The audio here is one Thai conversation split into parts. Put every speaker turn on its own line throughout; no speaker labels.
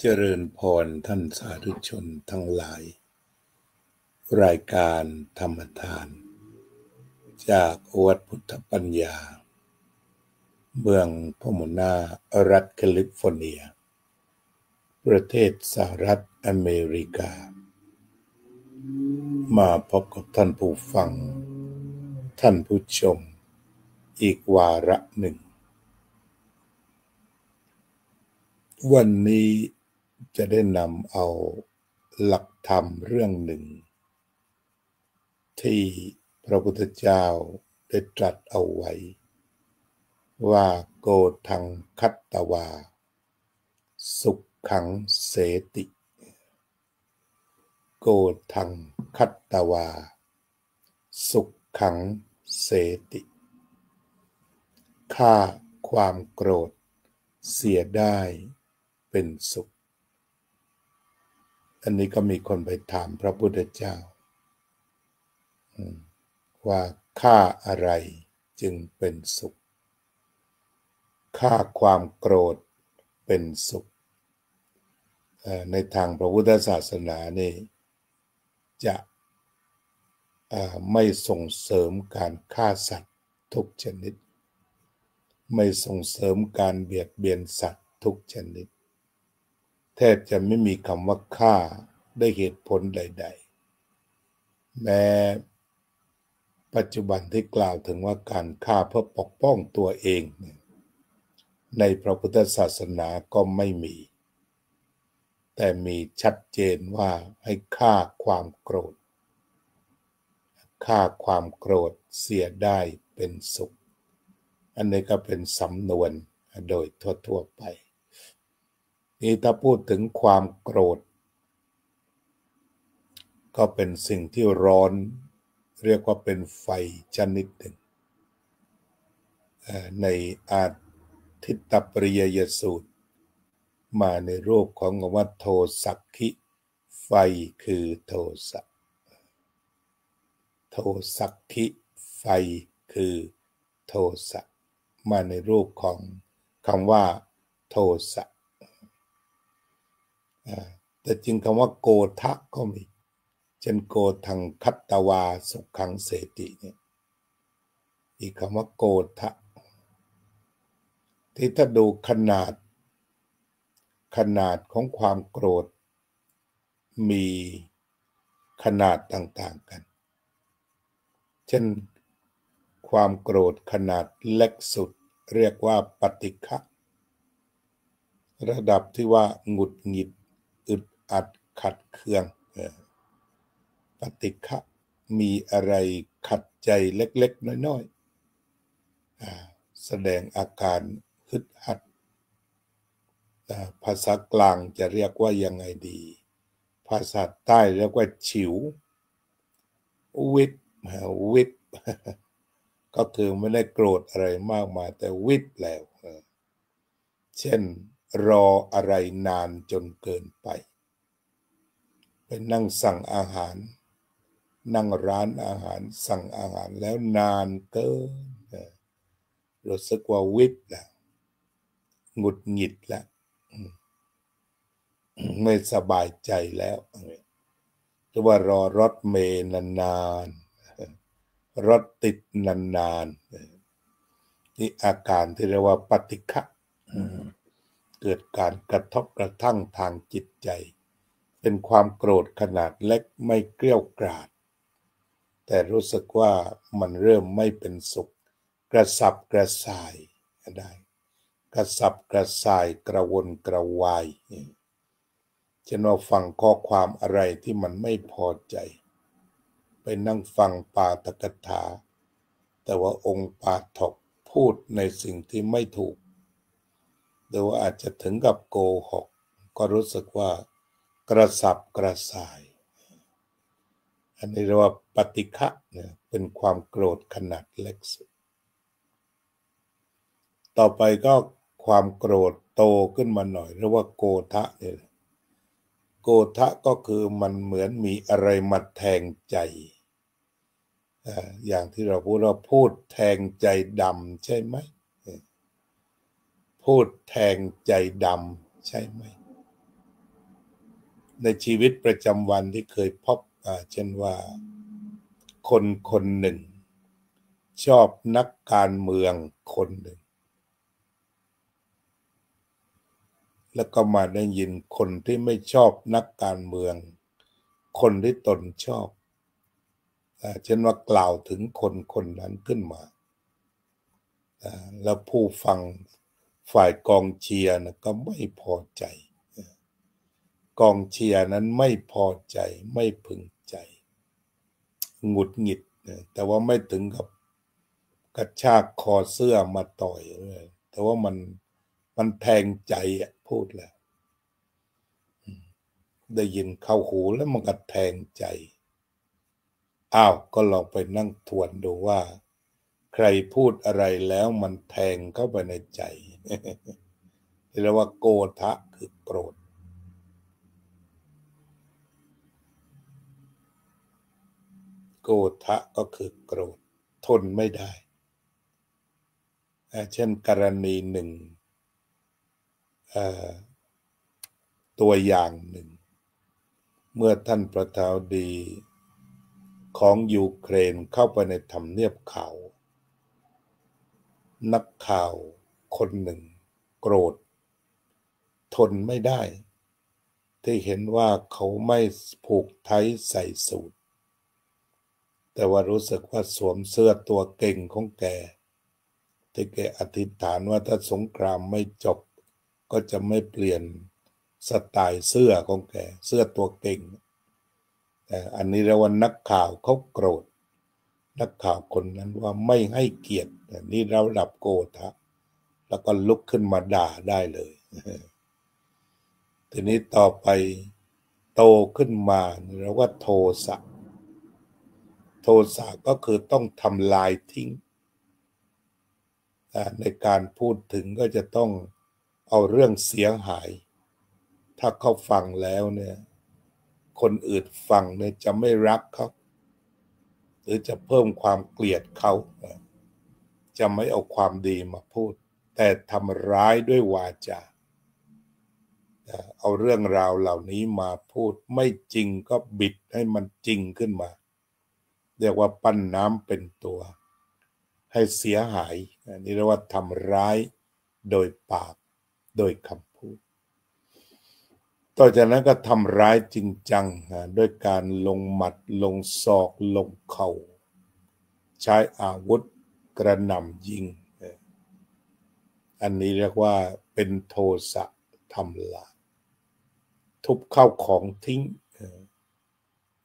เจริญพรท่านสาธุชนทั้งหลายรายการธรรมทานจากวัดพุทธปัญญาเมืองพโมนารัฐแคลิฟอร์เนียประเทศสหรัฐอเมริกามาพบกับท่านผู้ฟังท่านผู้ชมอีกวาระหนึ่งวันนี้จะได้นำเอาหลักธรรมเรื่องหนึ่งที่พระพุทธเจ้าได้ตรัสเอาไว้ว่าโกทังคัตตวาสุขขังเสติโกทังคัตตวาสุขขังเสติฆ่าความโกรธเสียได้เป็นสุขอันนี้ก็มีคนไปถามพระพุทธเจ้าว่าฆ่าอะไรจึงเป็นสุขฆ่าความโกรธเป็นสุขในทางพระพุทธศาสนานี่จะไม่ส่งเสริมการฆ่าสัตว์ทุกชนิดไม่ส่งเสริมการเบียดเบียนสัตว์ทุกชนิดแทบจะไม่มีคำว่าฆ่าได้เหตุผลใดๆแม้ปัจจุบันที่กล่าวถึงว่าการฆ่าเพื่อปกป้องตัวเองในพระพุทธศาสนาก็ไม่มีแต่มีชัดเจนว่าให้ฆ่าความโกรธฆ่าความโกรธเสียได้เป็นสุขอันนี้ก็เป็นสำนวนโดยทั่วๆไปนี่ถ้าพูดถึงความโกรธก็เป็นสิ่งที่ร้อนเรียกว่าเป็นไฟชนิดหนึ่งในอาทิตตปริยยสูตรมาในรูปของคำว่าโทสักขิไฟคือโทสะโทสักขิไฟคือโทสะมาในรูปของคำว่าโทสะแต่จริงคำว่าโกทะก็มีเช่นโกทังคัตตวาสุขขังเสติเนี่ยอีกคำว่าโกทะที่ถ้าดูขนาดของความโกรธมีขนาดต่างๆกันเช่นความโกรธขนาดเล็กสุดเรียกว่าปฏิฆะระดับที่ว่าหงุดหงิดอึดอัดขัดเคืองปฏิฆะมีอะไรขัดใจเล็กๆน้อยๆแสดงอาการฮึดฮัดภาษากลางจะเรียกว่ายังไงดีภาษาใต้เรียกว่าฉิววิบก็คือไม่ได้โกรธอะไรมากมายแต่วิบแล้วเช่นรออะไรนานจนเกินไปนั่งสั่งอาหารนั่งร้านอาหารสั่งอาหารแล้วนานเกินรู้สึกว่าวิบแล้วหงุดหงิดแล้วไม่สบายใจแล้วหรือว่ารอรถเมล์นานๆรถติดนานๆนี่อาการที่เรียกว่าปฏิฆะเกิดการกระทบกระทั่งทางจิตใจเป็นความโกรธขนาดเล็กไม่เกรี้ยวกราดแต่รู้สึกว่ามันเริ่มไม่เป็นสุขกระสับกระส่ายได้กระสับกระส่ายกระวนกระวายเช่นว่าฟังข้อความอะไรที่มันไม่พอใจไปนั่งฟังปาฐกถาแต่ว่าองค์ปาฐกพูดในสิ่งที่ไม่ถูกหรือว่าอาจจะถึงกับโกหกก็รู้สึกว่ากระสับกระส่ายอันนี้เรียกว่าปฏิฆะเนี่ยเป็นความโกรธขนาดเล็กสุดต่อไปก็ความโกรธโตขึ้นมาหน่อยเรียกว่าโกทะเนี่ยโกทะก็คือมันเหมือนมีอะไรมาแทงใจอย่างที่เราพูดแทงใจดำใช่ไหมพูดแทงใจดำใช่ไหม ในชีวิตประจำวันที่เคยพบเช่นว่าคนคนหนึ่งชอบนักการเมืองคนหนึ่งแล้วก็มาได้ยินคนที่ไม่ชอบนักการเมืองคนที่ตนชอบเช่นว่ากล่าวถึงคนคนนั้นขึ้นมาแล้วผู้ฟังฝ่ายกองเชียร์ก็ไม่พอใจกองเชียร์นั้นไม่พอใจไม่พึงใจหงุดหงิดแต่ว่าไม่ถึงกับกระชากคอเสื้อมาต่อยเลยแต่ว่ามันแทงใจพูดแล้วได้ยินเข้าหูแล้วมันก็แทงใจก็ลองไปนั่งทวนดูว่าใครพูดอะไรแล้วมันแทงเข้าไปในใจเรียกว่าโกฏะคือโกรธโกฏะก็คือโกรธทนไม่ได้เช่นกรณีหนึ่งตัวอย่างหนึ่งเมื่อท่านประธานาธิบดีของยูเครนเข้าไปในทำเนียบขาวนักข่าวคนหนึ่งโกรธทนไม่ได้ที่เห็นว่าเขาไม่ผูกไทใส่สูทแต่ว่ารู้สึกว่าสวมเสื้อตัวเก่งของแกที่แกอธิษฐานว่าถ้าสงครามไม่จบก็จะไม่เปลี่ยนสไตล์เสื้อของแกเสื้อตัวเก่งแต่อันนี้เรียกว่านักข่าวเขาโกรธนักข่าวคนนั้นว่าไม่ให้เกียรตินี่เราดับโกฏะแล้วก็ลุกขึ้นมาด่าได้เลยทีนี้ต่อไปโตขึ้นมาเราว่าโทสะโทสะก็คือต้องทำลายทิ้งในการพูดถึงก็จะต้องเอาเรื่องเสียหายถ้าเขาฟังแล้วเนี่ยคนอื่นฟังเนี่ยจะไม่รักเขาหรือจะเพิ่มความเกลียดเขาจะไม่เอาความดีมาพูดแต่ทำร้ายด้วยวาจาเอาเรื่องราวเหล่านี้มาพูดไม่จริงก็บิดให้มันจริงขึ้นมาเรียกว่าปั้นน้ำเป็นตัวให้เสียหายนี่เรียกว่าทำร้ายโดยปากโดยคำพูดต่อจากนั้นก็ทำร้ายจริงจังด้วยการลงหมัดลงศอกลงเข่าใช้อาวุธกระหน่ำยิงอันนี้เรียกว่าเป็นโทสะทำลายทุบเข้าของทิ้ง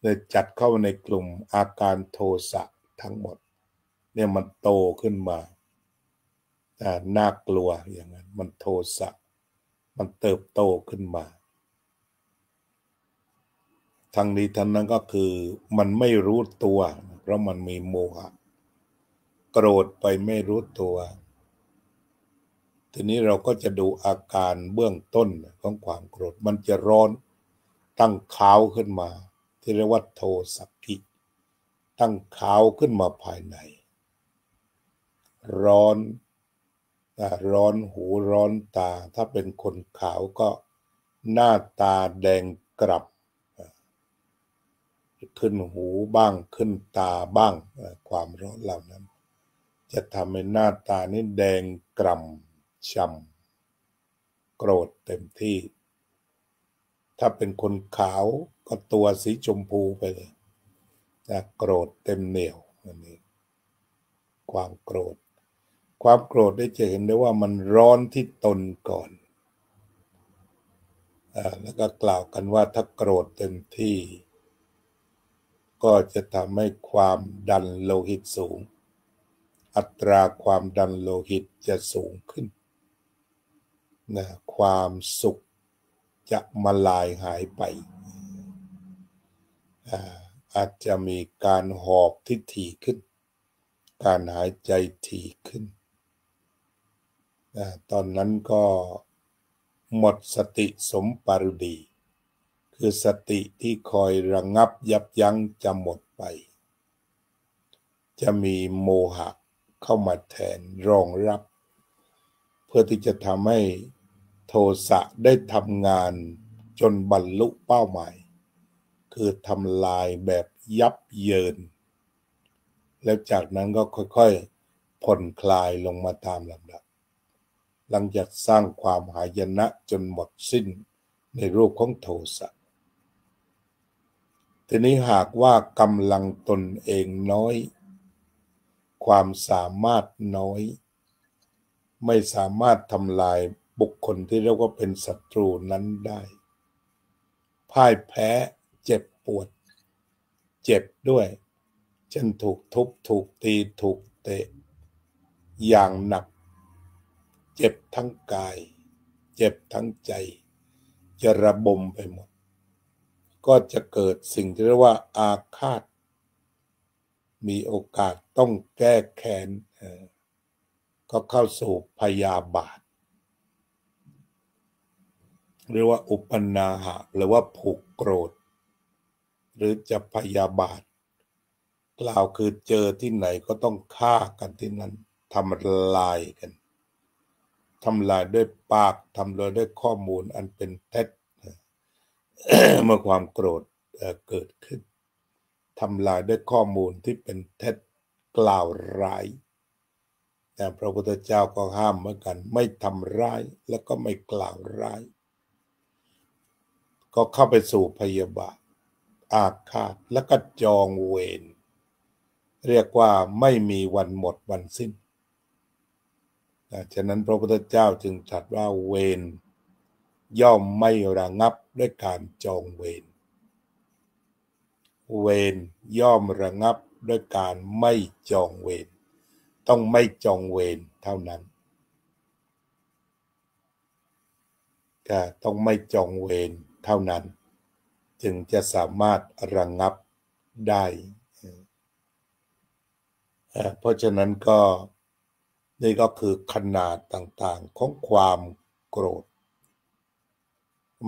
เลยจัดเข้าในกลุ่มอาการโทสะทั้งหมดเนี่ยมันโตขึ้นมาน่ากลัวอย่างนั้นมันโทสะมันเติบโตขึ้นมาทั้งนี้ทั้งนั้นก็คือมันไม่รู้ตัวเพราะมันมีโมหะโกรธไปไม่รู้ตัวทีนี้เราก็จะดูอาการเบื้องต้นของความโกรธมันจะร้อนตั้งขาวขึ้นมาที่เรียกว่าโทสักขิตั้งขาวขึ้นมาภายในร้อนร้อนหูร้อนตาถ้าเป็นคนขาวก็หน้าตาแดงกล่ำขึ้นหูบ้างขึ้นตาบ้างความร้อนเหล่านั้นจะทำให้หน้าตานี้แดงกล่ำช้ำโกรธเต็มที่ถ้าเป็นคนขาวก็ตัวสีชมพูไปเลยโกรธเต็มเหนี่ยวอันนี้ความโกรธได้จะเห็นได้ว่ามันร้อนที่ตนก่อนแล้วก็กล่าวกันว่าถ้าโกรธเต็มที่ก็จะทำให้ความดันโลหิตสูงอัตราความดันโลหิตจะสูงขึ้นความสุขจะมาลายหายไปอาจจะมีการหอบที่ถี่ขึ้นการหายใจถี่ขึ้นตอนนั้นก็หมดสติสมปรุดีคือสติที่คอยระงับยับยั้งจะหมดไปจะมีโมหะเข้ามาแทนรองรับเพื่อที่จะทำให้โทสะได้ทำงาน จนบรรลุเป้าหมายคือทำลายแบบยับเยินแล้วจากนั้นก็ค่อยๆผ่อนคลายลงมาตามลำดับหลังจากสร้างความหายนะจนหมดสิ้นในรูปของโทสะทีนี้หากว่ากำลังตนเองน้อยความสามารถน้อยไม่สามารถทำลายบุคคลที่เรียกว่าเป็นศัตรูนั้นได้พ่ายแพ้เจ็บปวดเจ็บด้วยเช่นถูกทุบถูกตีถูกเตะอย่างหนักเจ็บทั้งกายเจ็บทั้งใจจะระบมไปหมดก็จะเกิดสิ่งที่เรียกว่าอาฆาตมีโอกาสต้องแก้แค้นก็เข้าสู่พยาบาทหรือว่าอุปนาหะหรือว่าผูกโกรธหรือจะพยาบาทกล่าวคือเจอที่ไหนก็ต้องฆ่ากันที่นั้นทำลายกันทำลายด้วยปากทำลายด้วยข้อมูลอันเป็นเท็จ เมื่อความโกรธเกิดขึ้นทำลายด้วยข้อมูลที่เป็นเท็จกล่าวร้ายแต่พระพุทธเจ้าก็ห้ามเหมือนกันไม่ทำร้ายแล้วก็ไม่กล่าวร้ายก็เข้าไปสู่พยาบาทอาฆาตแล้วก็จองเวรเรียกว่าไม่มีวันหมดวันสิ้นฉะนั้นพระพุทธเจ้าจึงตรัสว่าเวรย่อมไม่ระงับด้วยการจองเวรเวรย่อมระงับด้วยการไม่จองเวรต้องไม่จองเวรเท่านั้นต้องไม่จองเวรเท่านั้นจึงจะสามารถระงับได้เพราะฉะนั้นก็นี่ก็คือขนาดต่างๆของความโกรธ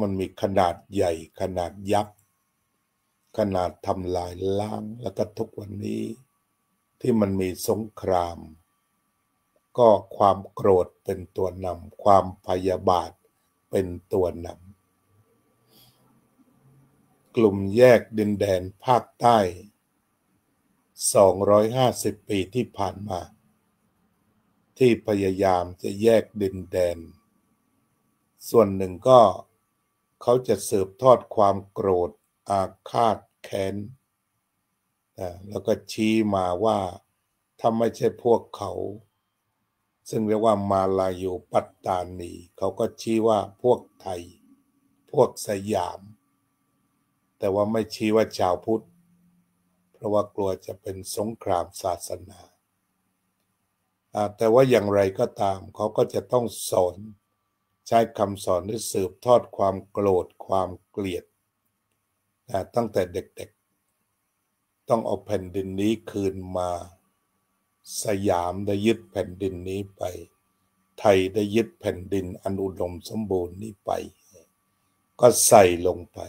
มันมีขนาดใหญ่ขนาดยักษ์ขนาดทำลายล้างแล้วก็ทุกวันนี้ที่มันมีสงครามก็ความโกรธเป็นตัวนำความพยาบาทเป็นตัวนำกลุ่มแยกดินแดนภาคใต้250 ปีที่ผ่านมาที่พยายามจะแยกดินแดนส่วนหนึ่งก็เขาจะสืบทอดความโกรธอาฆาตแค้นแล้วก็ชี้มาว่าถ้าไม่ใช่พวกเขาซึ่งเรียกว่ามาลายูปัตตานีเขาก็ชี้ว่าพวกไทยพวกสยามแต่ว่าไม่ชี้ว่าชาวพุทธเพราะว่ากลัวจะเป็นสงครามศาสนาแต่ว่าอย่างไรก็ตามเขาก็จะต้องสอนใช้คำสอนที่สืบทอดความโกรธความเกลียดตั้งแต่เด็กๆต้องเอาแผ่นดินนี้คืนมาสยามได้ยึดแผ่นดินนี้ไปไทยได้ยึดแผ่นดินอันอุดมสมบูรณ์นี้ไปก็ใส่ลงไป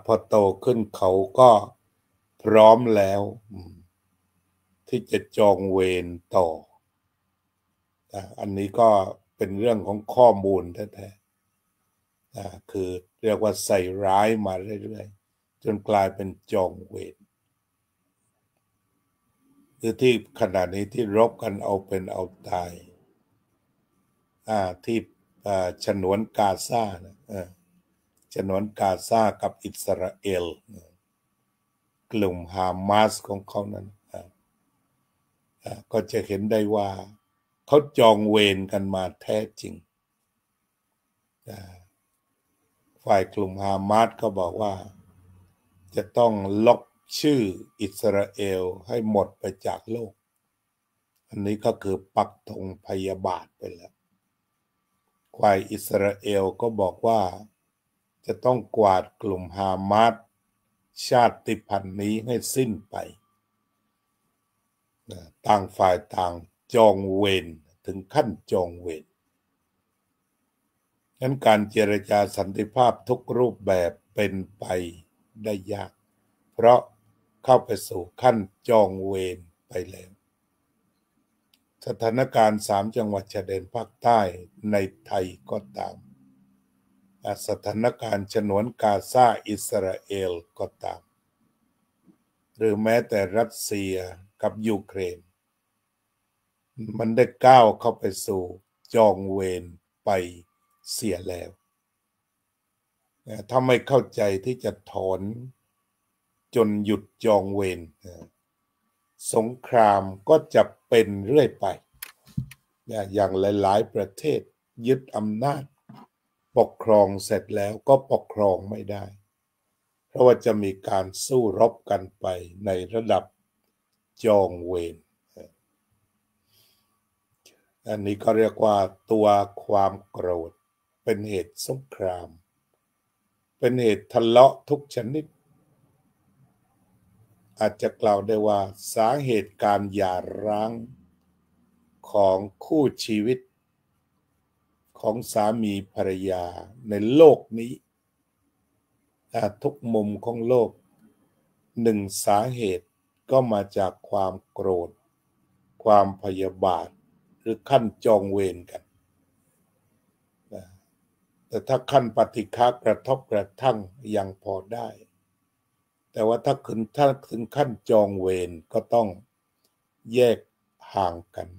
พอโตขึ้นเขาก็พร้อมแล้วที่จะจองเวรต่ออันนี้ก็เป็นเรื่องของข้อมูลแท้ๆคือเรียกว่าใส่ร้ายมาเรื่อยๆจนกลายเป็นจองเวรคือที่ขณะนี้ที่รบกันเอาเป็นเอาตายที่ฉนวนกาซาฉนวนกาซากับอิสราเอลกลุ่มฮามาสของเขานั้นก็จะเห็นได้ว่าเขาจองเวรกันมาแท้จริงฝ่ายกลุ่มฮามาสก็บอกว่าจะต้องลบชื่ออิสราเอลให้หมดไปจากโลกอันนี้ก็คือปักธงพยาบาทไปแล้วฝ่ายอิสราเอลก็บอกว่าจะต้องกวาดกลุ่มฮามาสชาติพันธุ์นี้ให้สิ้นไปต่างฝ่ายต่างจองเวรถึงขั้นจองเวรงั้นการเจรจาสันติภาพทุกรูปแบบเป็นไปได้ยากเพราะเข้าไปสู่ขั้นจองเวรไปแล้วสถานการณ์3 จังหวัดชายแดนภาคใต้ในไทยก็ตาม สถานการณ์ฉนวนกาซาอิสราเอลก็ตามหรือแม้แต่รัสเซียกับยูเครนมันได้ก้าวเข้าไปสู่จองเวรไปเสียแล้วถ้าไม่เข้าใจที่จะถอนจนหยุดจองเวรสงครามก็จะเป็นเรื่อยไปอย่างหลายๆประเทศยึดอำนาจปกครองเสร็จแล้วก็ปกครองไม่ได้เพราะว่าจะมีการสู้รบกันไปในระดับจองเวรอันนี้ก็เรียกว่าตัวความโกรธเป็นเหตุสงครามเป็นเหตุทะเลาะทุกชนิดอาจจะกล่าวได้ว่าสาเหตุการหย่าร้างของคู่ชีวิตของสามีภรรยาในโลกนี้ทุกมุมของโลกหนึ่งสาเหตุก็มาจากความโกรธความพยาบาทหรือขั้นจองเวรกันแต่ถ้าขั้นปฏิฆะกระทบกระทั่งยังพอได้แต่ว่าถ้าถึงขั้นจองเวรก็ต้องแยกห่างกัน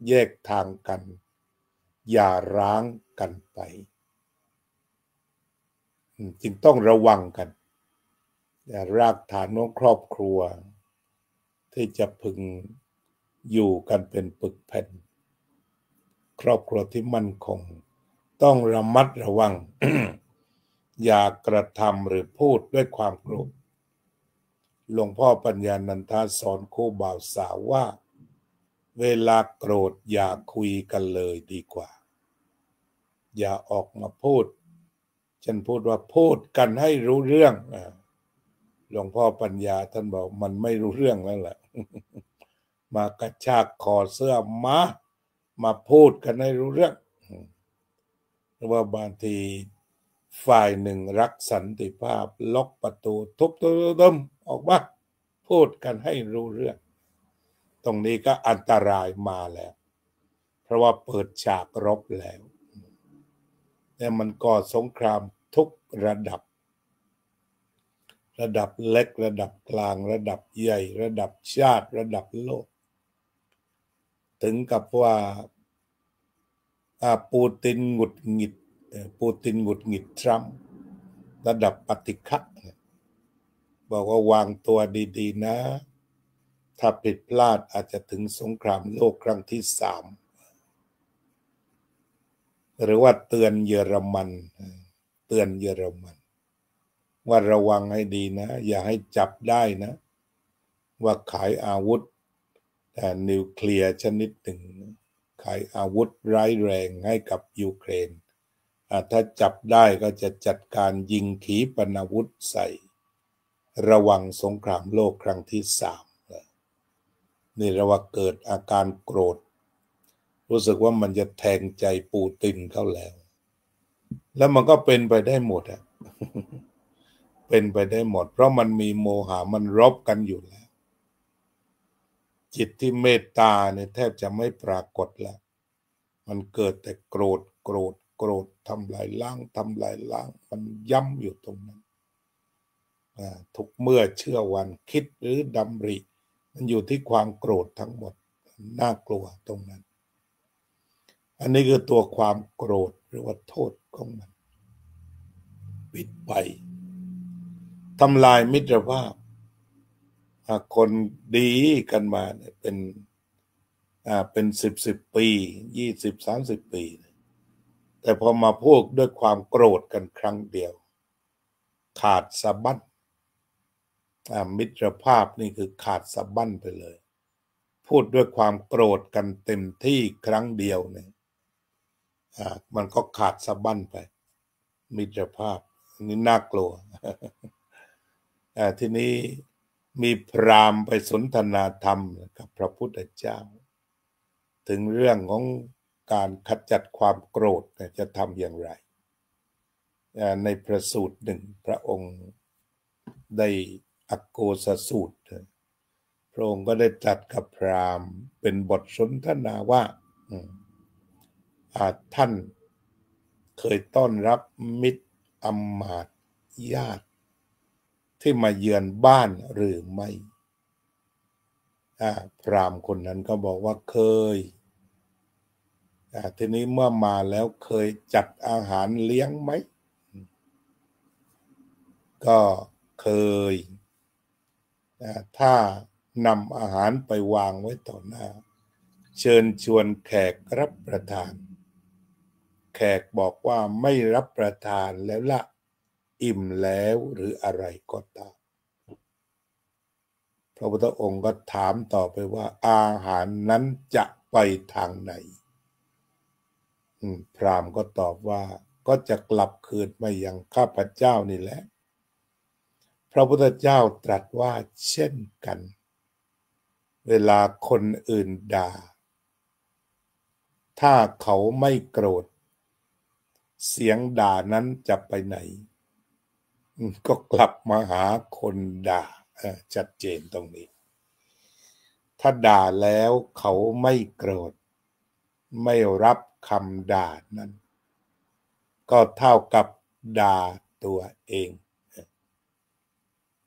แยกทางกันอย่าร้างกันไปจึงต้องระวังกันรากฐานของครอบครัวที่จะพึงอยู่กันเป็นปึกแผ่นครอบครัวที่มั่นคงต้องระมัดระวัง อย่ากระทำหรือพูดด้วยความโกรธหลวงพ่อปัญญานันทาสอนคู่บ่าวสาวว่าเวลาโกรธอย่าคุยกันเลยดีกว่าอย่าออกมาพูดฉันพูดว่าพูดกันให้รู้เรื่องหลวงพ่อปัญญาท่านบอกมันไม่รู้เรื่องแล้วแหละ มากระชากคอเสื้อมาพูดกันให้รู้เรื่องหรือว่าบางทีฝ่ายหนึ่งรักสันติภาพล็อกประตูทุบออกมาพูดกันให้รู้เรื่องตรงนี้ก็อันตรายมาแล้วเพราะว่าเปิดฉากรบแล้วเนี่ยมันก่อสงครามทุกระดับเล็กระดับกลางระดับใหญ่ระดับชาติระดับโลกถึงกับว่าปูตินหงุดหงิดทรัมป์ระดับปฏิฆะบอกว่าวางตัวดีๆนะถ้าผิดพลาดอาจจะถึงสงครามโลกครั้งที่3หรือว่าเตือนเยอรมันว่าระวังให้ดีนะอย่าให้จับได้นะว่าขายอาวุธนิวเคลียร์ชนิดหนึ่งขายอาวุธร้ายแรงให้กับยูเครนถ้าจับได้ก็จะจัดการยิงขีปนาวุธใส่ระวังสงครามโลกครั้งที่3นี่เราว่าเกิดอาการโกรธรู้สึกว่ามันจะแทงใจปูตินเขาแล้วมันก็เป็นไปได้หมดเป็นไปได้หมดเพราะมันมีโมหะมันรบกันอยู่แล้วจิตที่เมตตาเนี่ยแทบจะไม่ปรากฏแล้วมันเกิดแต่โกรธทำลายล้างมันย้ำอยู่ตรงนั้นทุกเมื่อเชื่อวันคิดหรือดำริมันอยู่ที่ความโกรธทั้งหมดน่ากลัวตรงนั้นอันนี้คือตัวความโกรธหรือว่าโทษของมันปิดไปทำลายมิตรภาพคนดีกันมาเนี่ยเป็นสิบปี20-30 ปีแต่พอมาพูดด้วยความโกรธกันครั้งเดียวขาดสะบั้นมิตรภาพนี่คือขาดสะบั้นไปเลยพูดด้วยความโกรธกันเต็มที่ครั้งเดียวเนี่ยมันก็ขาดสะบั้นไปมิตรภาพนี่น่ากลัว ทีนี้มีพราหมณ์ไปสนทนาธรรมกับพระพุทธเจ้าถึงเรื่องของการขจัดความโกรธจะทำอย่างไรในพระสูตรหนึ่งพระองค์ได้อโกษสูตรพระองค์ก็ได้ตรัสกับพราหมณ์เป็นบทสนทนาว่าท่าน เคยต้อนรับมิตรอำมาตย์ญาติที่มาเยือนบ้านหรือไม่พราหมณ์คนนั้นก็บอกว่าเคยทีนี้เมื่อมาแล้วเคยจัดอาหารเลี้ยงไหมก็เคยถ้านำอาหารไปวางไว้ต่อหน้าเชิญชวนแขกรับประทานแขกบอกว่าไม่รับประทานแล้วละอิ่มแล้วหรืออะไรก็ตามพระพุทธองค์ก็ถามต่อไปว่าอาหารนั้นจะไปทางไหนพราหมณ์ก็ตอบว่าก็จะกลับคืนมายังข้าพเจ้านี่แหละพระพุทธเจ้าตรัสว่าเช่นกันเวลาคนอื่นด่าถ้าเขาไม่โกรธเสียงด่านั้นจะไปไหนก็กลับมาหาคนด่าชัดเจนตรงนี้ถ้าด่าแล้วเขาไม่โกรธไม่รับคำด่านั้นก็เท่ากับด่าตัวเอง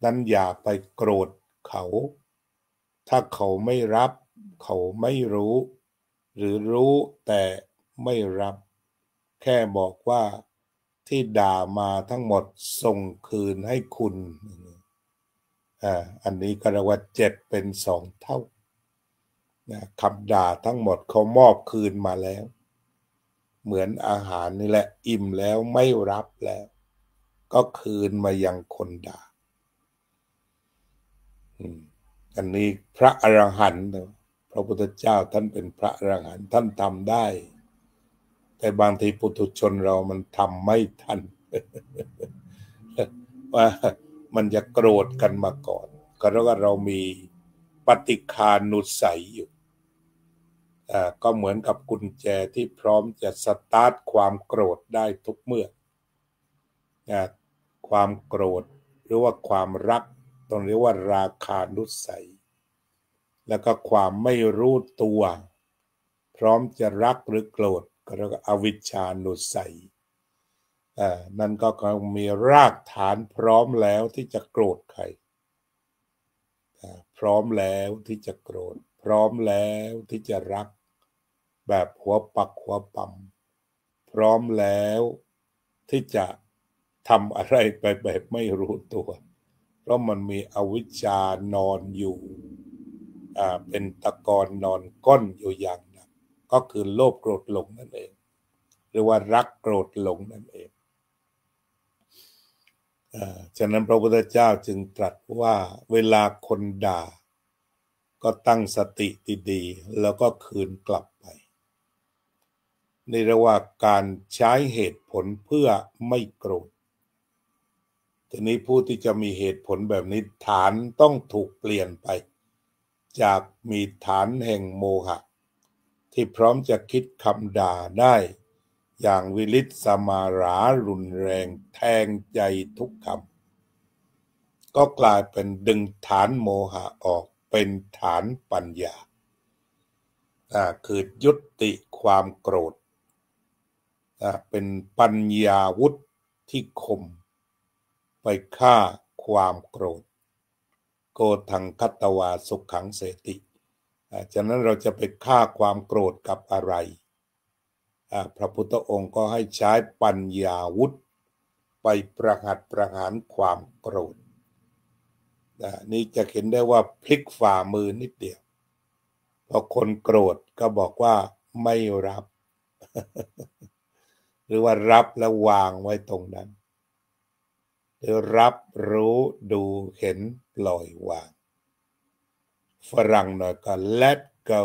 นั้นอย่าไปโกรธเขาถ้าเขาไม่รับเขาไม่รู้หรือรู้แต่ไม่รับแค่บอกว่าที่ด่ามาทั้งหมดส่งคืนให้คุณอันนี้ก็เรียกว่าเจ็บเป็น2 เท่าคำด่าทั้งหมดเขามอบคืนมาแล้วเหมือนอาหารนี่แหละอิ่มแล้วไม่รับแล้วก็คืนมายังคนด่าอันนี้พระอรหันต์พระพุทธเจ้าท่านเป็นพระอรหันต์ท่านทำได้แต่บางทีปุถุชนเรามันทำไม่ทัน ว่ามันจะโกรธกันมาก่อนก็เพราะว่าเรามีปฏิฆานุสัยอยู่ก็เหมือนกับกุญแจที่พร้อมจะสตาร์ทความโกรธได้ทุกเมื่อความโกรธหรือว่าความรักต้องเรียกว่าราคานุสัยแล้วก็ความไม่รู้ตัวพร้อมจะรักหรือโกรธก็เรียกว่าอวิชชานุสัยนั่นก็มีรากฐานพร้อมแล้วที่จะโกรธใครพร้อมแล้วที่จะโกรธพร้อมแล้วที่จะรักแบบหัวปักหัวปั๊มพร้อมแล้วที่จะทำอะไรไปแบบไม่รู้ตัวเพราะมันมีอวิชชานอนอยู่เป็นตะกอนนอนก้นอยู่อย่างนั้นก็คือโลภโกรธหลงนั่นเองหรือว่ารักโกรธหลงนั่นเองฉะนั้นพระพุทธเจ้าจึงตรัสว่าเวลาคนด่าก็ตั้งสติดีๆแล้วก็คืนกลับไปในระหว่างการใช้เหตุผลเพื่อไม่โกรธทีนี้ผู้ที่จะมีเหตุผลแบบนี้ฐานต้องถูกเปลี่ยนไปจากมีฐานแห่งโมหะที่พร้อมจะคิดคำด่าได้อย่างวิริศสมารารุนแรงแทงใจทุกคำก็กลายเป็นดึงฐานโมหะออกเป็นฐานปัญญาคือยุติความโกรธเป็นปัญญาวุธที่คมไปฆ่าความโกรธโกทังคัตตวาสุขขังเสติฉะนั้นเราจะไปฆ่าความโกรธกับอะไรพระพุทธองค์ก็ให้ใช้ปัญญาวุธไปประหารความโกรธนี่จะเห็นได้ว่าพลิกฝ่ามือนิดเดียวพอคนโกรธก็บอกว่าไม่รับ หรือว่ารับแล้ววางไว้ตรงนั้นหรือรับรู้ดูเห็นปล่อยวางฝรั่งหน่อยก็ let go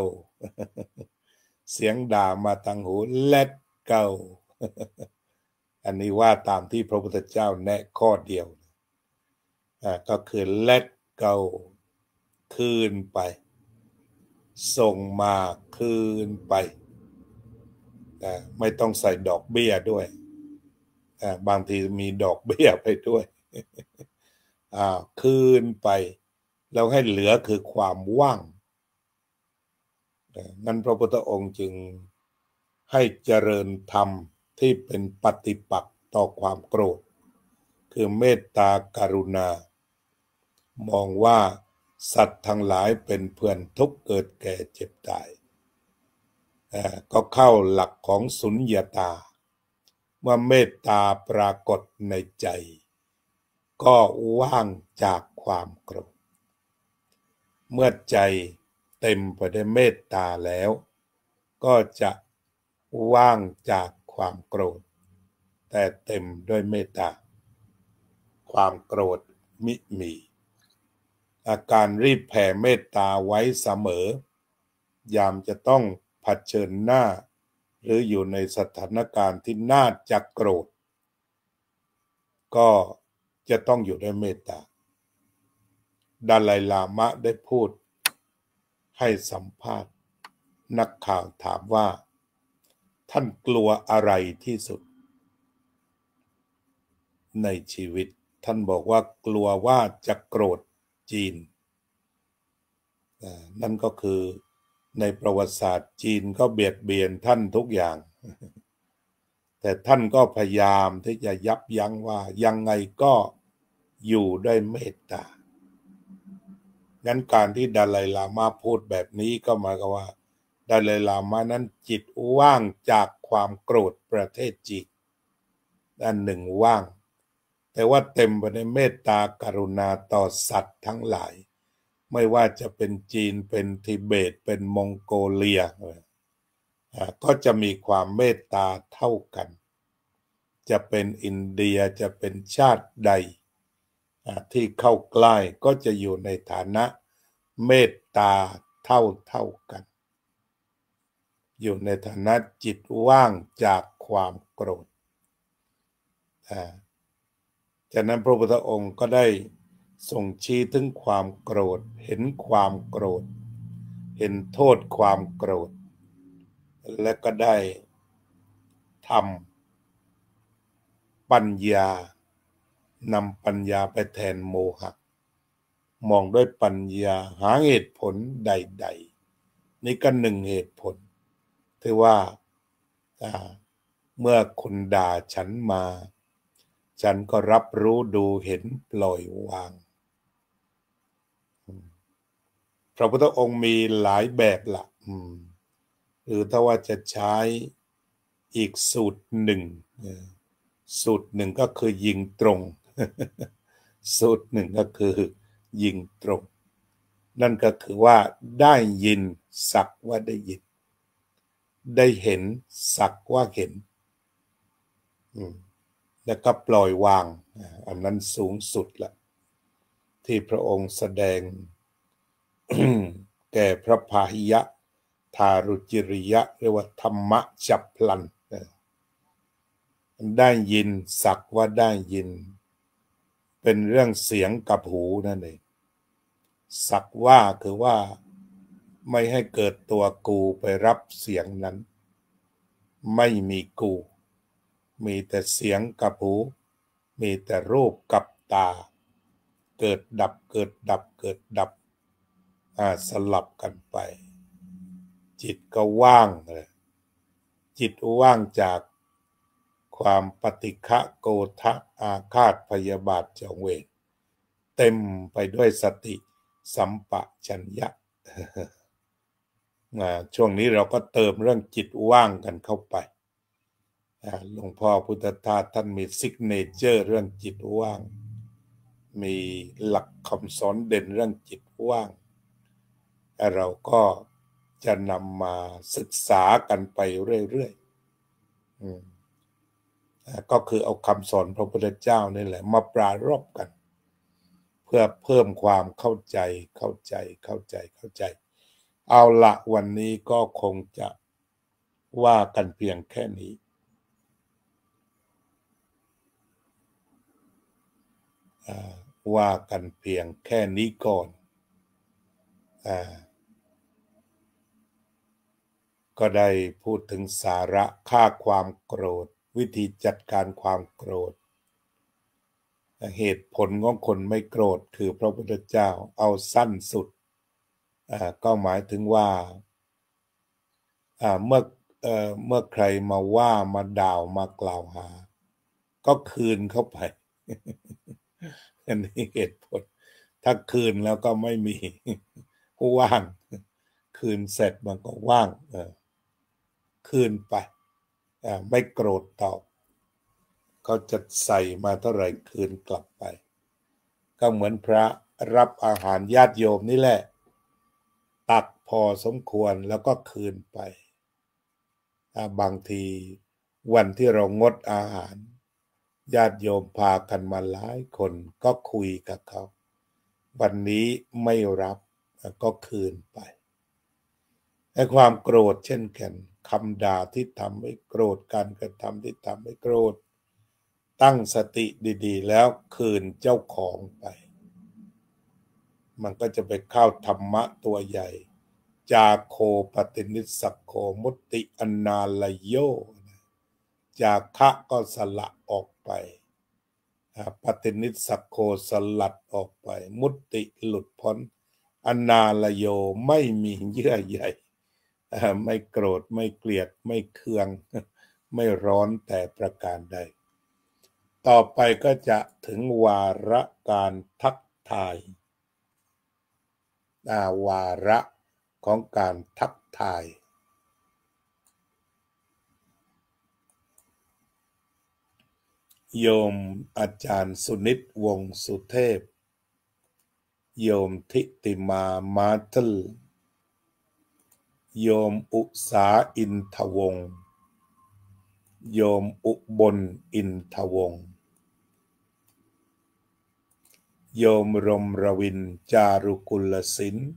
เสียงด่ามาทางหู let go อันนี้ว่าตามที่พระพุทธเจ้าแนะข้อเดียวก็คือ let go คืนไปส่งมาคืนไปไม่ต้องใส่ดอกเบี้ยด้วยบางทีมีดอกเบี้ยไปด้วยคืนไปแล้วให้เหลือคือความว่างนั้นพระพุทธองค์จึงให้เจริญธรรม ที่เป็นปฏิปักษ์ต่อความโกรธคือเมตตากรุณามองว่าสัตว์ทั้งหลายเป็นเพื่อนทุกข์เกิดแก่เจ็บตายก็เข้าหลักของสุญญตาเมื่อเมตตาปรากฏในใจก็ว่างจากความโกรธเมื่อใจเต็มไปด้วยเมตตาแล้วก็จะว่างจากความโกรธแต่เต็มด้วยเมตตาความโกรธมิมีอาการรีบแผ่เมตตาไว้เสมอยามจะต้องเผชิญหน้าหรืออยู่ในสถานการณ์ที่น่าจะโกรธก็จะต้องอยู่ด้วยเมตตาดาไลลามะได้พูดให้สัมภาษณ์นักข่าวถามว่าท่านกลัวอะไรที่สุดในชีวิตท่านบอกว่ากลัวว่าจะโกรธจีนนั่นก็คือในประวัติศาสตร์จีนก็เบียดเบียนท่านทุกอย่างแต่ท่านก็พยายามที่จะยับยั้งว่ายังไงก็อยู่ด้วยเมตตางั้นการที่ดาไลลามะพูดแบบนี้ก็หมายความว่าดาไลลามะนั้นจิตว่างจากความโกรธประเทศจีนด้านหนึ่งว่างแต่ว่าเต็มไปด้วยเมตตากรุณาต่อสัตว์ทั้งหลายไม่ว่าจะเป็นจีนเป็นทิเบตเป็นมองโกเลียก็จะมีความเมตตาเท่ากันจะเป็นอินเดียจะเป็นชาติใดที่เข้าใกล้ก็จะอยู่ในฐานะเมตตาเท่ากันอยู่ในฐานะจิตว่างจากความโกรธจากนั้นพระพุทธองค์ก็ได้ทรงชี้ถึงความโกรธเห็นความโกรธเห็นโทษความโกรธและก็ได้ทำปัญญานำปัญญาไปแทนโมหะมองด้วยปัญญาหาเหตุผลใดๆนี่ก็หนึ่งเหตุผลที่ว่าเมื่อคุณด่าฉันมาฉันก็รับรู้ดูเห็นปล่อยวางพระพุทธองค์มีหลายแบบละหรือถ้าว่าจะใช้อีกสูตรหนึ่งก็คือยิงตรงสูตรหนึ่งก็คือยิงตรงนั่นก็คือว่าได้ยินสักว่าได้ยินได้เห็นสักว่าเห็นแล้วก็ปล่อยวางอันนั้นสูงสุดละที่พระองค์แสดง แก่พระพาหิยะทารุจิริยะเรียกว่าธรรมะฉับพลันได้ยินสักว่าได้ยินเป็นเรื่องเสียงกับหูนั่นเองสักว่าคือว่าไม่ให้เกิดตัวกูไปรับเสียงนั้นไม่มีกูมีแต่เสียงกับหูมีแต่รูปกับตาเกิดดับเกิดดับเกิดดับสลับกันไปจิตก็ว่างเลยจิตว่างจากความปฏิฆะโกฏะอาฆาตพยาบาทจองเวรเต็มไปด้วยสติสัมปชัญญะช่วงนี้เราก็เติมเรื่องจิตว่างกันเข้าไปหลวงพ่อพุทธทาสท่านมีซิกเนเจอร์เรื่องจิตว่างมีหลักคำสอนเด่นเรื่องจิตว่างเราก็จะนำมาศึกษากันไปเรื่อยๆก็คือเอาคำสอนพระพุทธเจ้านี่แหละมาปรารภกันเพื่อเพิ่มความเข้าใจเอาละวันนี้ก็คงจะว่ากันเพียงแค่นี้ว่ากันเพียงแค่นี้ก่อนก็ได้พูดถึงสาระฆ่าความโกรธวิธีจัดการความโกรธเหตุผลของคนไม่โกรธคือพระพุทธเจ้าเอาสั้นสุดก็หมายถึงว่าเมื่อ เมื่อใครมาว่ามาด่าวมากล่าวหาก็คืนเข้าไปอันนี้เหตุผลถ้าคืนแล้วก็ไม่มีว่างคืนเสร็จมันก็ว่างคืนไปไม่โกรธตอบเขาจะใส่มาเท่าไหร่คืนกลับไปก็เหมือนพระรับอาหารญาติโยมนี่แหละตักพอสมควรแล้วก็คืนไปบางทีวันที่เรางดอาหารญาติโยมพากันมาหลายคนก็คุยกับเขาวันนี้ไม่รับก็คืนไปให้ความโกรธเช่นกันคำด่าที่ทำให้โกรธการกระทำที่ทำให้โกรธตั้งสติดีๆแล้วคืนเจ้าของไปมันก็จะไปเข้าธรรมะตัวใหญ่จาโคปฏินิสสักโคมุตติอนาลโยจาคะก็สละออกไปปฏินิสสักโคสลัดออกไปมุตติหลุดพ้นอนาลโยไม่มีเยื่อใยไม่โกรธไม่เกลียดไม่เคืองไม่ร้อนแต่ประการใดต่อไปก็จะถึงวาระการทักทายวาระของการทักทายโยมอาจารย์สุนิตวงศ์สุเทพโยมทิติมามาตลโยมอุษาอินทวงศ์โยมอุบลอินทวงศ์โยมรมรวินจารุกุลศิลป์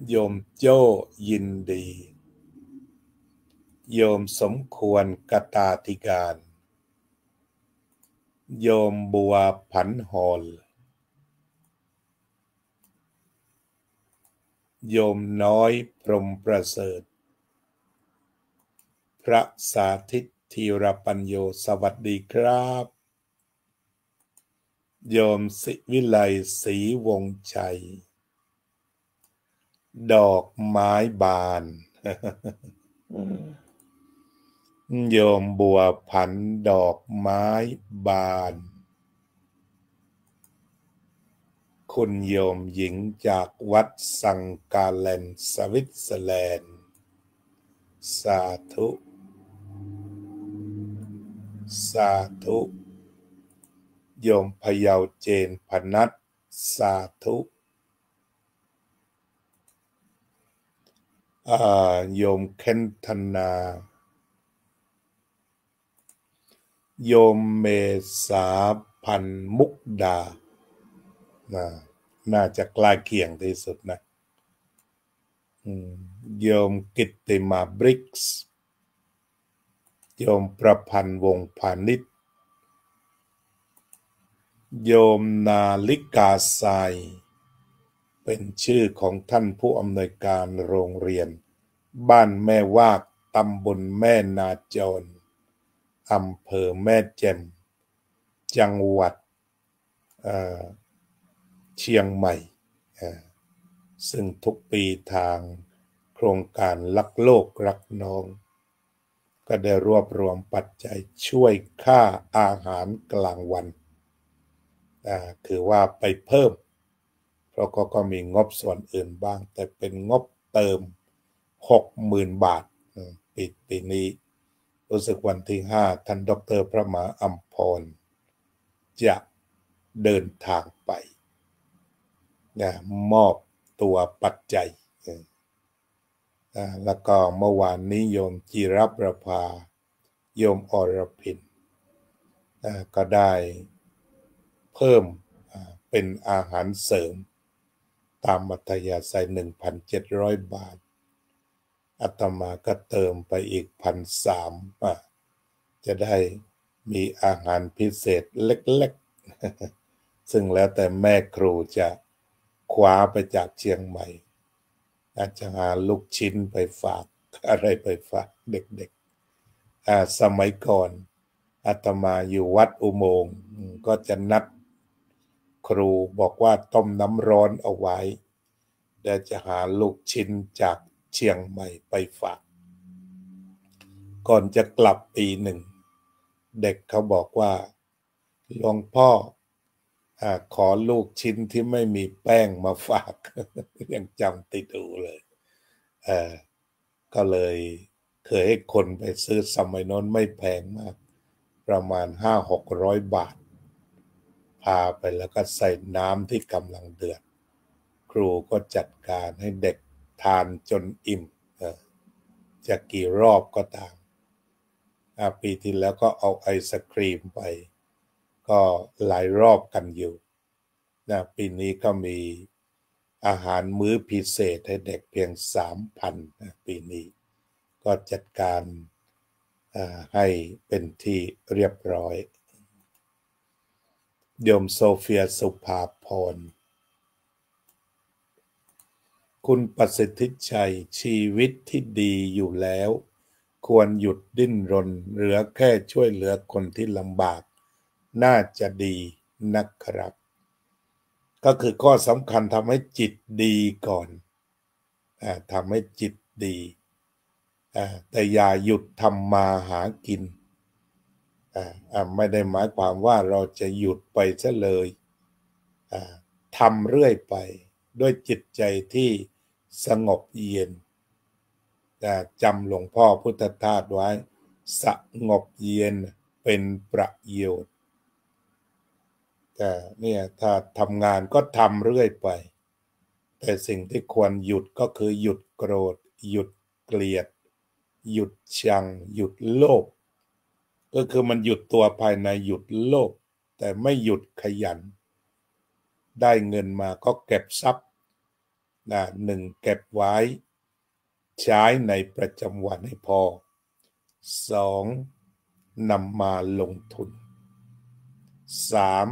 โยมโจ้ยินดีโยมสมควรกตาธิการโยมบัวผันหอลโยมน้อยพรหมประเสริฐพระสาธิตธีรปัญโยสวัสดีครับโยมศิวิไลศรีวงศ์ชัยดอกไม้บานโยมบัวผันดอกไม้บานคุณโยมหญิงจากวัดสังกาเลนสวิตเซอร์แลนด์สาธุสาธุโยมพยาวเจนพนัสสาธุโยมเคนธนาโยมเมษาพันมุกดาน่าจะใกล้เคียงที่สุดนะโยมกิตติมาบริกส์โยมประพันธ์วงศ์พาณิชย์โยมนาลิกาไซเป็นชื่อของท่านผู้อำนวยการโรงเรียนบ้านแม่วากตำบลแม่นาจรอำเภอแม่แจ่มจังหวัดเชียงใหม่ซึ่งทุกปีทางโครงการรักโลกรักน้องก็ได้รวบรวมปัจจัยช่วยค่าอาหารกลางวันคือว่าไปเพิ่มเพราะก็มีงบส่วนอื่นบ้างแต่เป็นงบเติม 60,000 บาทปีนี้รู้สึกวันที่ 5ท่านดร.พระมหาอัมพรจะเดินทางไปมอบตัวปัจจัยแล้วก็เมื่อวานนี้โยมจิรประภาโยมอรพินก็ได้เพิ่มเป็นอาหารเสริมตามมัธยาศัย 1,700 บาทอาตมาก็เติมไปอีก 1,300 จะได้มีอาหารพิเศษเล็กๆซึ่งแล้วแต่แม่ครูจะคว้าไปจากเชียงใหม่อาจจะหาลูกชิ้นไปฝากอะไรไปฝากเด็กๆสมัยก่อนอาตมาอยู่วัดอุโมงค์ก็จะนัดครูบอกว่าต้มน้ำร้อนเอาไว้เดี๋ยวจะหาลูกชิ้นจากเชียงใหม่ไปฝาก ก่อนจะกลับปีหนึ่งเด็กเขาบอกว่าหลวงพ่อขอลูกชิ้นที่ไม่มีแป้งมาฝาก ยังจำติดหูเลยก็เลยเคยให้คนไปซื้อสมัยโน้นไม่แพงมากประมาณ500-600 บาทพาไปแล้วก็ใส่น้ำที่กำลังเดือดครูก็จัดการให้เด็กทานจนอิ่มจะกี่รอบก็ตามปีที่แล้วก็เอาไอศครีมไปก็หลายรอบกันอยู่ปีนี้ก็มีอาหารมื้อพิเศษให้เด็กเพียง 3,000 ปีนี้ก็จัดการให้เป็นที่เรียบร้อยโยมโซเฟียสุภาพรคุณประสิทธิชัยชีวิตที่ดีอยู่แล้วควรหยุดดิ้นรนเหลือแค่ช่วยเหลือคนที่ลำบากน่าจะดีนะครับก็คือข้อสำคัญทำให้จิตดีก่อนทำให้จิตดีแต่อย่าหยุดทำมาหากินไม่ได้หมายความว่าเราจะหยุดไปซะเลยทำเรื่อยไปด้วยจิตใจที่สงบเย็นจำหลวงพ่อพุทธทาสไว้สงบเย็นเป็นประโยชน์แต่เนี่ยถ้าทำงานก็ทำเรื่อยไปแต่สิ่งที่ควรหยุดก็คือหยุดโกรธหยุดเกลียดหยุดชังหยุดโลภก็คือมันหยุดตัวภายในหยุดโลภแต่ไม่หยุดขยันได้เงินมาก็เก็บทรัพย์หนึ่งเก็บไว้ใช้ในประจำวันให้พอสองนำมาลงทุนสาม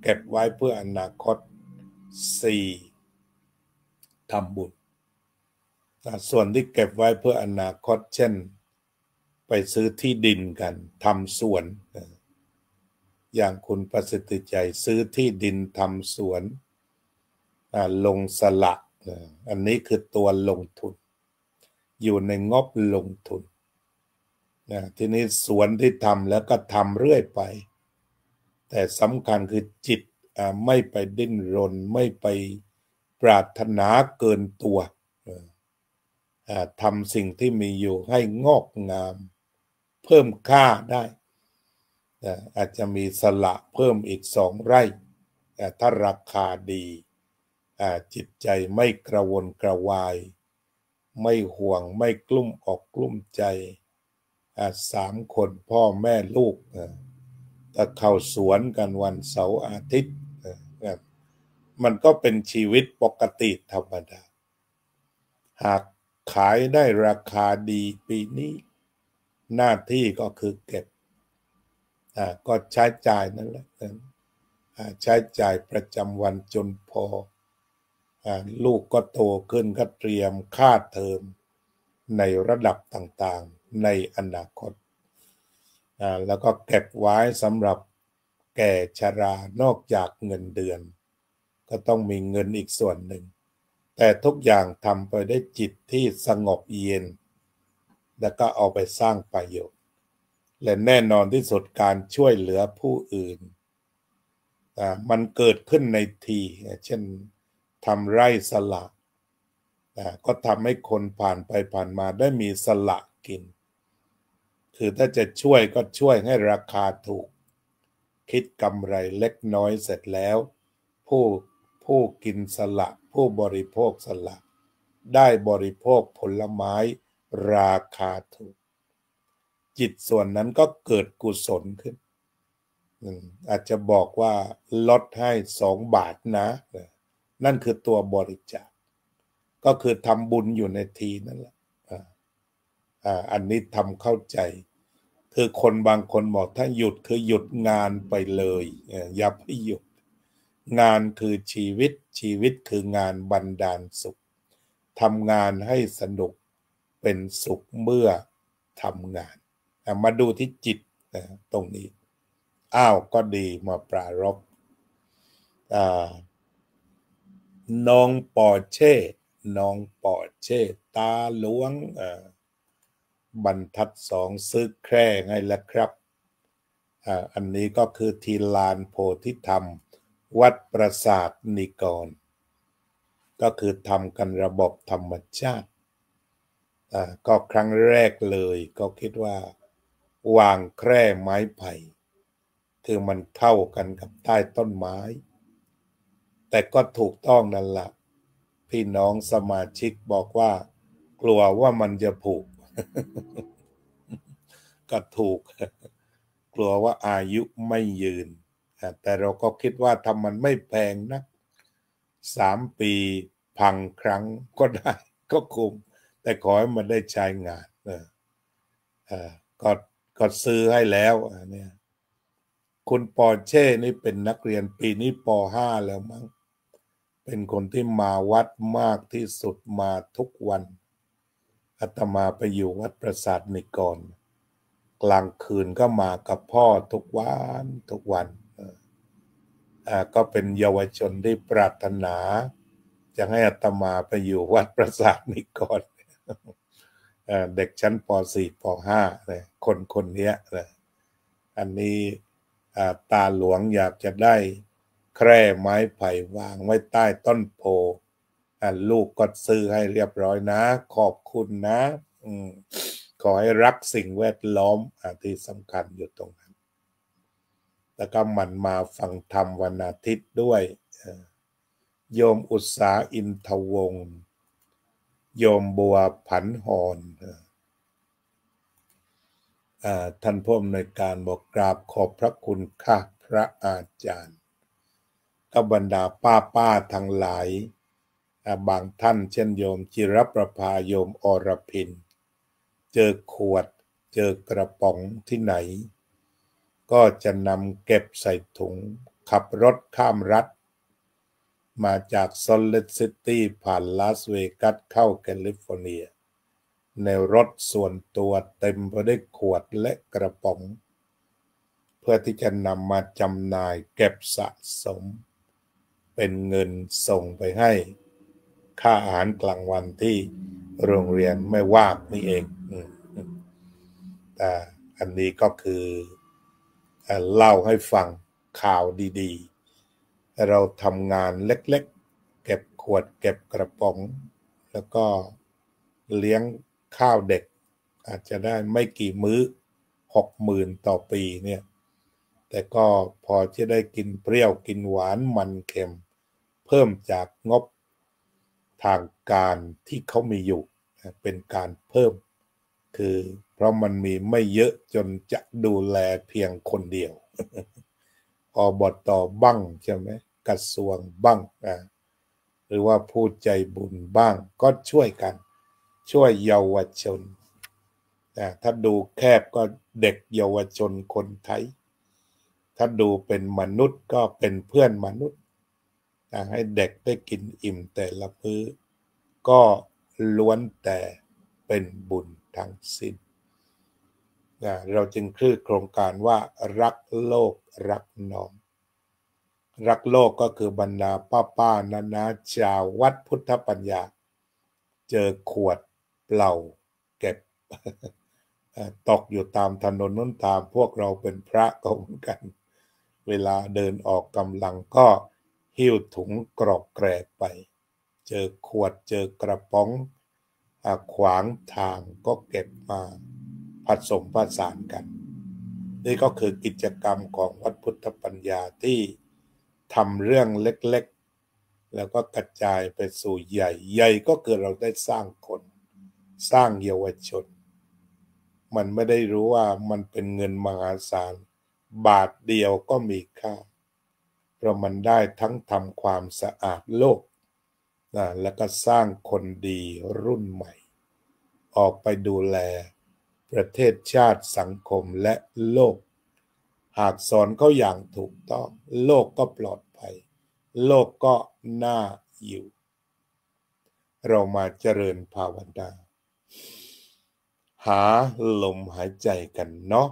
เก็บไว้เพื่ออนาคตสี่ทำบุญส่วนที่เก็บไว้เพื่ออนาคตเช่นไปซื้อที่ดินกันทำสวนอย่างคุณประสิทธิใจซื้อที่ดินทำสวนลงสละอันนี้คือตัวลงทุนอยู่ในงบลงทุนทีนี้สวนที่ทำแล้วก็ทำเรื่อยไปแต่สำคัญคือจิตไม่ไปดิ้นรนไม่ไปปรารถนาเกินตัวทำสิ่งที่มีอยู่ให้งอกงามเพิ่มค่าได้อาจจะมีสละเพิ่มอีก2 ไร่ถ้าราคาดีจิตใจไม่กระวนกระวายไม่ห่วงไม่กลุ้มอกกลุ้มใจ3 คนพ่อแม่ลูกถ้าเข้าสวนกันวันเสาร์อาทิตย์มันก็เป็นชีวิตปกติธรรมดาหากขายได้ราคาดีปีนี้หน้าที่ก็คือเก็บก็ใช้จ่ายนั่นแหละใช้จ่ายประจำวันจนพอลูกก็โตขึ้นก็เตรียมค่าเทอมในระดับต่างๆในอนาคตแล้วก็เก็บไว้สำหรับแก่ชรานอกจากเงินเดือนก็ต้องมีเงินอีกส่วนหนึ่งแต่ทุกอย่างทำไปด้วยจิตที่สงบเย็นแล้วก็เอาไปสร้างประโยชน์และแน่นอนที่สุดการช่วยเหลือผู้อื่นมันเกิดขึ้นในทีเช่นทำไร่สละก็ทำให้คนผ่านไปผ่านมาได้มีสละกินคือถ้าจะช่วยก็ช่วยให้ราคาถูกคิดกำไรเล็กน้อยเสร็จแล้วผู้กินสละผู้บริโภคสละได้บริโภคผลไม้ราคาถูกจิตส่วนนั้นก็เกิดกุศลขึ้นอาจจะบอกว่าลดให้2 บาทนะนั่นคือตัวบริจาคก็คือทำบุญอยู่ในทีนั่นแหละอันนี้ทำเข้าใจคือคนบางคนบอกถ้าหยุดคือหยุดงานไปเลยอย่าไปหยุดงานคือชีวิตชีวิตคืองานบันดาลสุขทำงานให้สนุกเป็นสุขเมื่อทำงานมาดูที่จิตตรงนี้ก็ดีมาปรารภน้องปอเช่ตาหลวง บรรทัด2ซื้อแคร่ให้แล้วครับอันนี้ก็คือทีลานโพธิธรรมวัดปราสาทนิกรก็คือทำกันระบบธรรมชาติก็ครั้งแรกเลยก็คิดว่าวางแคร่ไม้ไผ่คือมันเข้ากันกับใต้ต้นไม้แต่ก็ถูกต้องนั่นแหละพี่น้องสมาชิกบอกว่ากลัวว่ามันจะผุ ก็ถูก กลัวว่าอายุไม่ยืนแต่เราก็คิดว่าถ้ามันไม่แพงนะ3 ปีพังครั้งก็ได้ก็คุ้มแต่ขอให้มันได้ใช้งานก็ซื้อให้แล้วเนี่ยคุณปอเช่นี่เป็นนักเรียนปีนี้ป.5แล้วมั้งเป็นคนที่มาวัดมากที่สุดมาทุกวันอาตมาไปอยู่วัดปราสาทนิกรกลางคืนก็มากับพ่อทุกวันก็เป็นเยาวชนที่ปรารถนาจะให้อาตมาไปอยู่วัดปราสาทนิกรเด็กชั้นป.4 ป.5เลยคนนี้นะอันนี้ตาหลวงอยากจะได้แคร่ไม้ไผ่วางไว้ใต้ต้นโพลูกก็ซื้อให้เรียบร้อยนะขอบคุณนะขอให้รักสิ่งแวดล้อมที่สำคัญอยู่ตรงนั้นแล้วก็มันมาฟังธรรมวันอาทิตย์ด้วยโยมอุตสาอินทวงศ์โยมบัวผันหอนท่านผู้อำนวยการบอกกราบขอบพระคุณค่ะพระอาจารย์ก็บรรดาป้าทั้งหลายบางท่านเช่นโยมจิรประภาโยมอรพินเจอขวดเจอกระป๋องที่ไหนก็จะนำเก็บใส่ถุงขับรถข้ามรัฐมาจากซอลเลตซิตี้ผ่านลาสเวกัสเข้าแคลิฟอร์เนียในรถส่วนตัวเต็มไปด้วยขวดและกระป๋องเพื่อที่จะนำมาจำหน่ายเก็บสะสมเป็นเงินส่งไปให้ค่าอาหารกลางวันที่โรงเรียนไม่ว่านี่เองแต่อันนี้ก็คือเล่าให้ฟังข่าวดีๆเราทำงานเล็กๆเก็บขวดเก็บกระป๋องแล้วก็เลี้ยงข้าวเด็กอาจจะได้ไม่กี่มื้อ60,000ต่อปีเนี่ยแต่ก็พอจะได้กินเปรี้ยวกินหวานมันเค็มเพิ่มจากงบทางการที่เขามีอยู่เป็นการเพิ่มคือเพราะมันมีไม่เยอะจนจะดูแลเพียงคนเดียวอบต.บ้างใช่ไหมกระทรวงบ้างหรือว่าผู้ใจบุญบ้างก็ช่วยกันช่วยเยาวชนถ้าดูแคบก็เด็กเยาวชนคนไทยถ้าดูเป็นมนุษย์ก็เป็นเพื่อนมนุษย์ให้เด็กได้กินอิ่มแต่ละมื้อก็ล้วนแต่เป็นบุญทั้งสิ้นเราจึงชื่อโครงการว่ารักโลกรักน้องรักโลกก็คือบรรดาป้านาชาววัดพุทธปัญญาเจอขวดเปล่าเก็บตกอยู่ตามถนนน้นตามพวกเราเป็นพระก็เหมือนกันเวลาเดินออกกำลังก็หิ้วถุงกรอกแกรบไปเจอขวดเจอกระป๋องขวางทางก็เก็บมาผสมผสานกันนี่ก็คือกิจกรรมของวัดพุทธปัญญาที่ทำเรื่องเล็กๆแล้วก็กระจายไปสู่ใหญ่ก็คือเราได้สร้างคนสร้างเยาวชนมันไม่ได้รู้ว่ามันเป็นเงินมหาศาลบาทเดียวก็มีค่าเพราะมันได้ทั้งทำความสะอาดโลกแล้วก็สร้างคนดีรุ่นใหม่ออกไปดูแลประเทศชาติสังคมและโลกหากสอนเขาอย่างถูกต้องโลกก็ปลอดภัยโลกก็น่าอยู่เรามาเจริญภาวนาหาลมหายใจกันเนาะ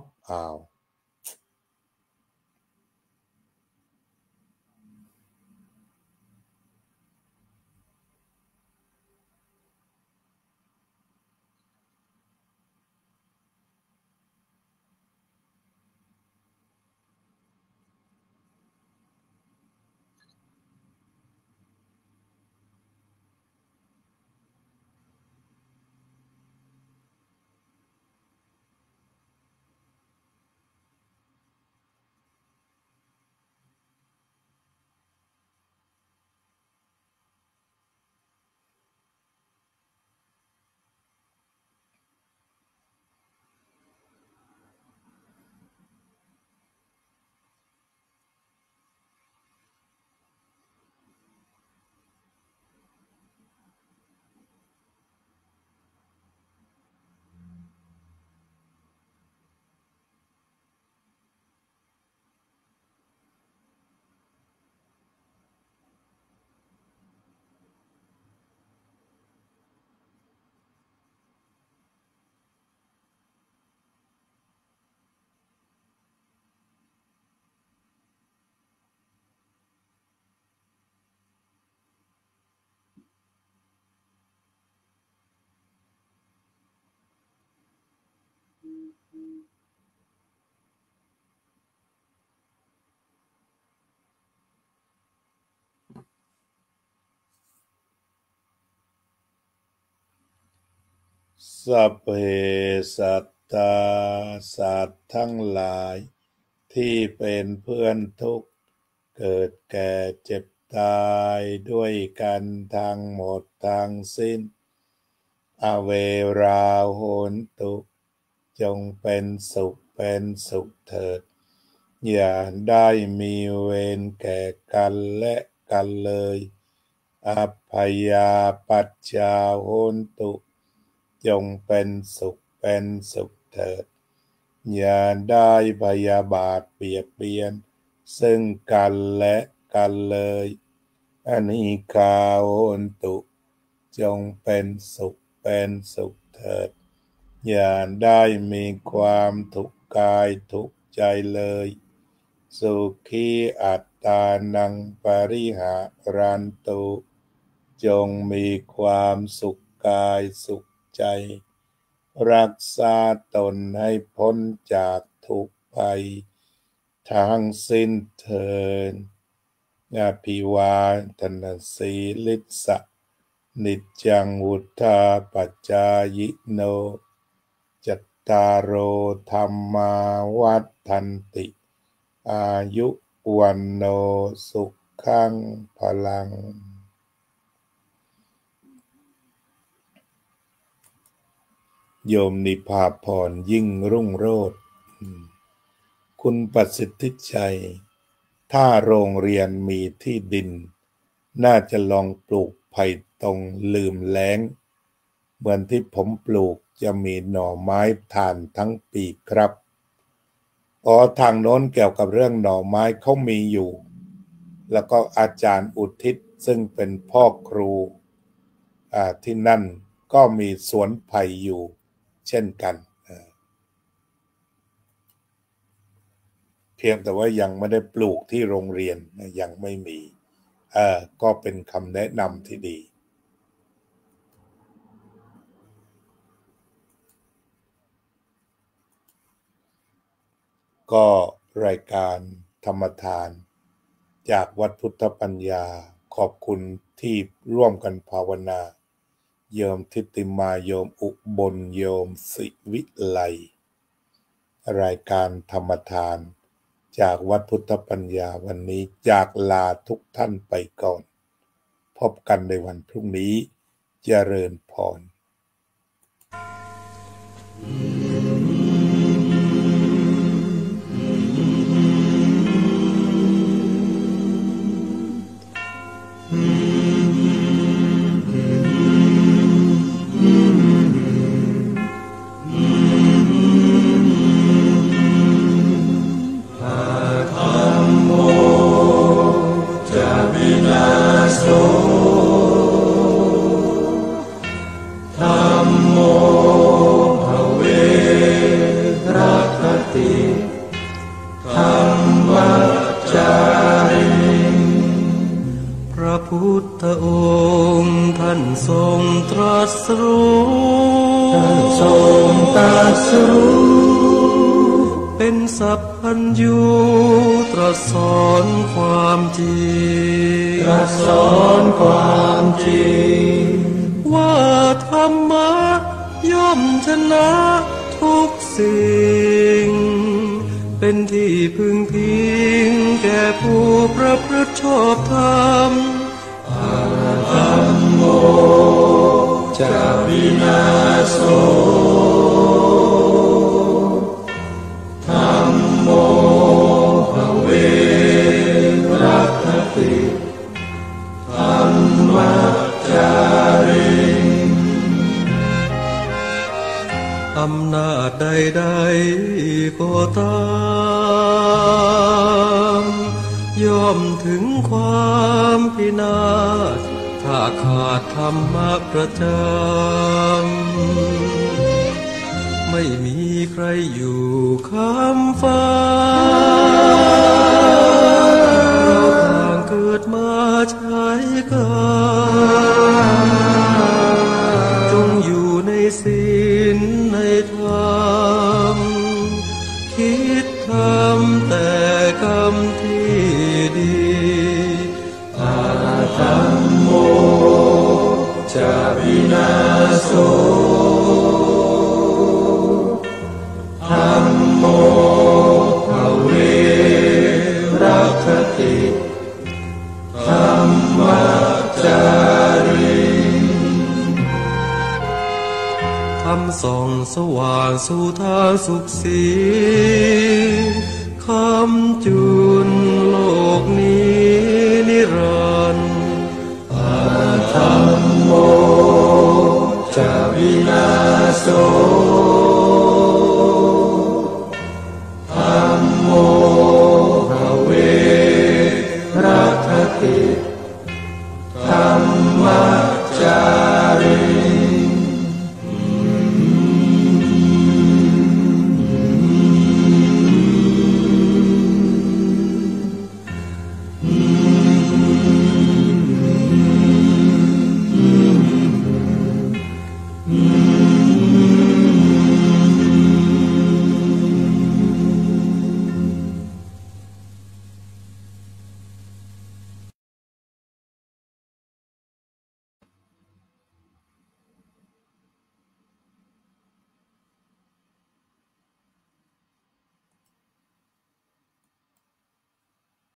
สัพเพสัตตาสัตว์ทั้งหลายที่เป็นเพื่อนทุกข์เกิดแก่เจ็บตายด้วยกันทั้งหมดทั้งสิ้นอเวราโหนตุจงเป็นสุขเถิดอย่าได้มีเวรแก่กันและกันเลยอัพพยาปัจจาโหนตุจงเป็นสุขเถิดอย่าได้พยาบาทเบียดเบียนซึ่งกันและกันเลยอนิกาโหนตุจงเป็นสุขเถิดอย่าได้มีความทุกข์กายทุกข์ใจเลยสุขีอัตตานังปริหารันตุจงมีความสุขกายสุขใจรักษาตนให้พ้นจากทุกข์ภัยทั้งสิ้นเถิดอภิวาทนาสีลิสะนิจจังวุธาปัจจายโนจัตตารโอธรรมาวัฏฏันติอายุวันโนสุขังพลังโยมนิพาพรยิ่งรุ่งโรจน์คุณประสิทธิชัยถ้าโรงเรียนมีที่ดินน่าจะลองปลูกไผ่ตรงลืมแล้งเหมือนที่ผมปลูกจะมีหน่อไม้ทานทั้งปีครับทางโน้นเกี่ยวกับเรื่องหน่อไม้เขามีอยู่แล้วก็อาจารย์อุทิศซึ่งเป็นพ่อครูที่นั่นก็มีสวนไผ่อยู่เช่นกันเพียงแต่ว่ายังไม่ได้ปลูกที่โรงเรียนยังไม่มีก็เป็นคำแนะนำที่ดีก็รายการธรรมทานจากวัดพุทธปัญญาขอบคุณที่ร่วมกันภาวนาโยมทิติมาโยมอุบลโยมศิวิไลรายการธรรมทานจากวัดพุทธปัญญาวันนี้จากลาทุกท่านไปก่อนพบกันในวันพรุ่งนี้เจริญพร
เป็นสัพพัญญูตรัสสอนความจริงว่าธรรมะย่อมชนะทุกสิ่งเป็นที่พึงพิงแก่ผู้ประพฤติชอบธรรมธัมโมจะวินาโสธัมโมภเวรัคติธัมมัจจาริอำนาจใดๆก็ตามย่อมถึงความพินาศถ้าขาดธรรมะประจำไม่มีใครอยู่ค้ำฟ้าเราต่างเกิดมาใช้กรรมจงอยู่ในศีลในธรรมคิดทำแต่กรรมที่ดีธัมโมจะวินาโส สว่างสู่ทางสุขสีคำจุนโลกนี้นิรันดร์อาธรรมโมจะวินาโส